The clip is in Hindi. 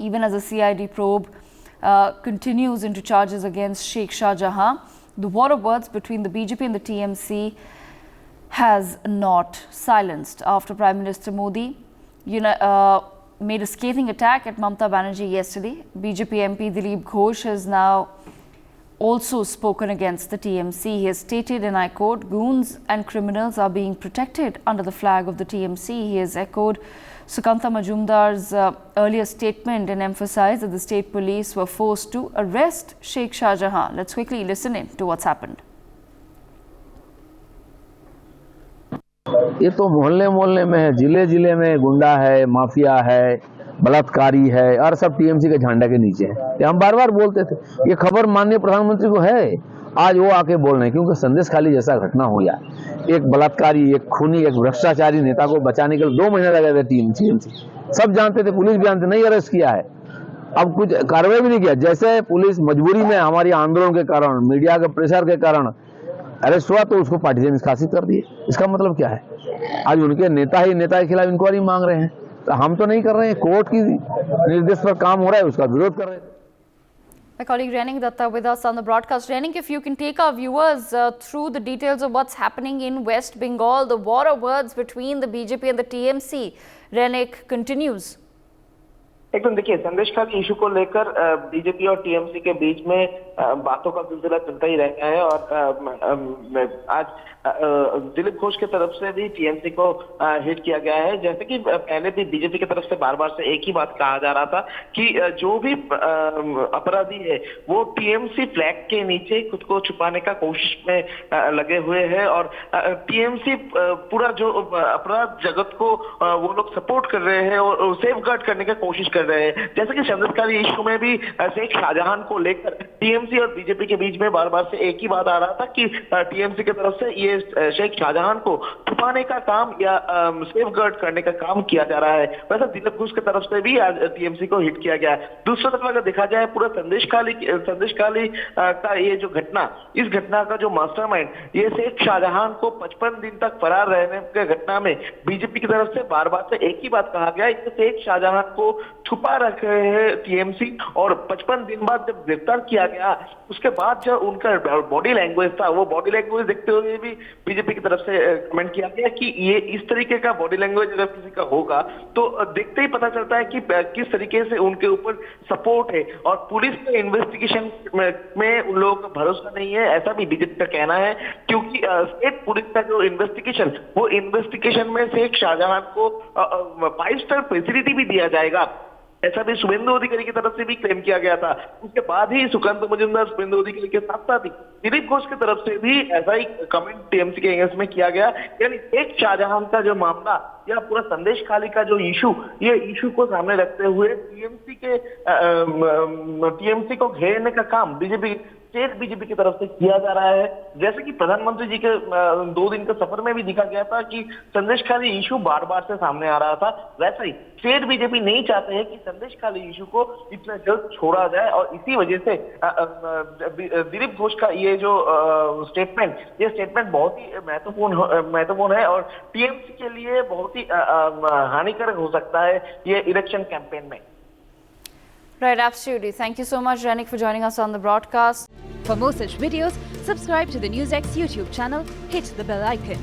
even as a CID probe continues into charges against Sheikh Shah Jahan. The war of words between the BJP and the TMC has not silenced after Prime Minister Modi made a scathing attack at Mamata Banerjee yesterday. BJP MP Dilip Ghosh has now also spoken against the TMC. He has stated, and I quote, "Goons and criminals are being protected under the flag of the TMC." He has echoed Sukanta Majumdar's earlier statement and emphasized that the state police were forced to arrest Sheikh Shah Jahan. Let's quickly listen in to what's happened. ये तो मोहल्ले मोहल्ले में है, जिले जिले में गुंडा है, माफिया है, बलात्कारी है और सब टीएमसी के झंडे के नीचे है। ये हम बार बार बोलते थे, ये खबर माननीय प्रधानमंत्री को है, आज वो आके बोल रहे हैं क्योंकि संदेश खाली जैसा घटना हो गया, एक बलात्कारी, एक खूनी, एक भ्रष्टाचारी नेता को बचाने के लिए 2 महीने लगे थे टीएमसी। सब जानते थे, पुलिस भी जानते, नहीं अरेस्ट किया है, अब कुछ कार्रवाई भी नहीं किया। जैसे पुलिस मजबूरी में हमारी आंदोलन के कारण, मीडिया के प्रेशर के कारण अरेस्ट हुआ तो उसको पार्टी से निष्कासित कर दिए। इसका मतलब क्या है? आज उनके नेता ही नेता के खिलाफ इंक्वायरी मांग रहे हैं, तो हम तो नहीं कर रहे हैं, कोर्ट की निर्देश पर काम हो रहा है, उसका विरोध कर रहे हैं। My colleague Renik Datta with us on the broadcast. Renik, if you can take our viewers through the details of what's happening in West Bengal, the war of words between the BJP and the TMC. Renik continues. एकदम देखिए, संदेश खाली इशू को लेकर बीजेपी और टीएमसी के बीच में बातों का सिलसिला चलता ही रहता है और आज दिलीप घोष की तरफ से भी टीएमसी को हिट किया गया है। जैसे कि पहले भी बीजेपी की तरफ से बार बार से एक ही बात कहा जा रहा था कि जो भी अपराधी है वो टीएमसी फ्लैग के नीचे खुद को छुपाने का कोशिश में लगे हुए हैं और टीएमसी पूरा जो अपराध जगत को वो लोग सपोर्ट कर रहे हैं और सेफ गार्ड करने की कोशिश कर रहे हैं। जैसे कि संदेशकारी इशू में भी शेख शाहजहां को लेकर टीएमसी और बीजेपी के बीच में बार बार से एक ही बात आ रहा था कि टीएमसी की तरफ से ये शेख शाहजहां को छुपाने का काम या सेफ गार्ड करने का काम किया जा रहा है। वैसे दिलीप घोष की तरफ से भी आज टीएमसी को हिट किया गया है। दूसरी तरफ अगर देखा जाए पूरा संदेश खाली का ये जो घटना, इस घटना का जो मास्टरमाइंड, ये शेख शाहजहां को 55 दिन तक फरार रहने के घटना में बीजेपी की तरफ से बार बार से एक ही बात कहा गया, शेख शाहजहां को छुपा रख रहे हैं टीएमसी और 55 दिन बाद जब गिरफ्तार किया गया उसके बाद जो उनका बॉडी लैंग्वेज था, वो बॉडी लैंग्वेज देखते हुए भी बीजेपी की तरफ से कमेंट किया गया कि ये इस तरीके का बॉडी लैंग्वेज अगर किसी का होगा तो देखते ही पता चलता है कि किस तरीके से उनके ऊपर सपोर्ट है और पुलिस के इन्वेस्टिगेशन में उन लोगों का भरोसा नहीं है, ऐसा भी बीजेपी का कहना है। क्योंकि स्टेट पुलिस का जो इन्वेस्टिगेशन, वो इन्वेस्टिगेशन में शेख शाहजहां को 5 स्टार फैसिलिटी भी दिया जाएगा, ऐसा भी शुभेंदु अधिकारी की तरफ से भी क्लेम किया गया था। उसके बाद ही सुकांत मजुमदार, शुभेंदु अधिकारी के साथ साथ ही दिलीप घोष की तरफ से भी ऐसा ही कमेंट टीएमसी के अगेंस्ट में किया गया। यानी शेख शाहजहां का जो मामला या पूरा संदेश खाली का जो इशू, ये इशू को सामने रखते हुए टीएमसी को घेरने का काम स्टेट बीजेपी की तरफ से किया जा रहा है। जैसे कि प्रधानमंत्री जी के 2 दिन के सफर में भी दिखा गया था कि संदेश खाली इशू बार बार से सामने आ रहा था, वैसा ही स्टेट बीजेपी नहीं चाहते हैं कि संदेश खाली इशू को इतना जल्द छोड़ा जाए और इसी वजह से दिलीप घोष का ये जो स्टेटमेंट बहुत ही महत्वपूर्ण है और टीएमसी के लिए बहुत ही हानिकारक हो सकता है ये इलेक्शन कैंपेन में। Right, absolutely. Thank you so much, Renik, for joining us on the broadcast. For more such videos, subscribe to the NewsX YouTube channel, hit the bell icon.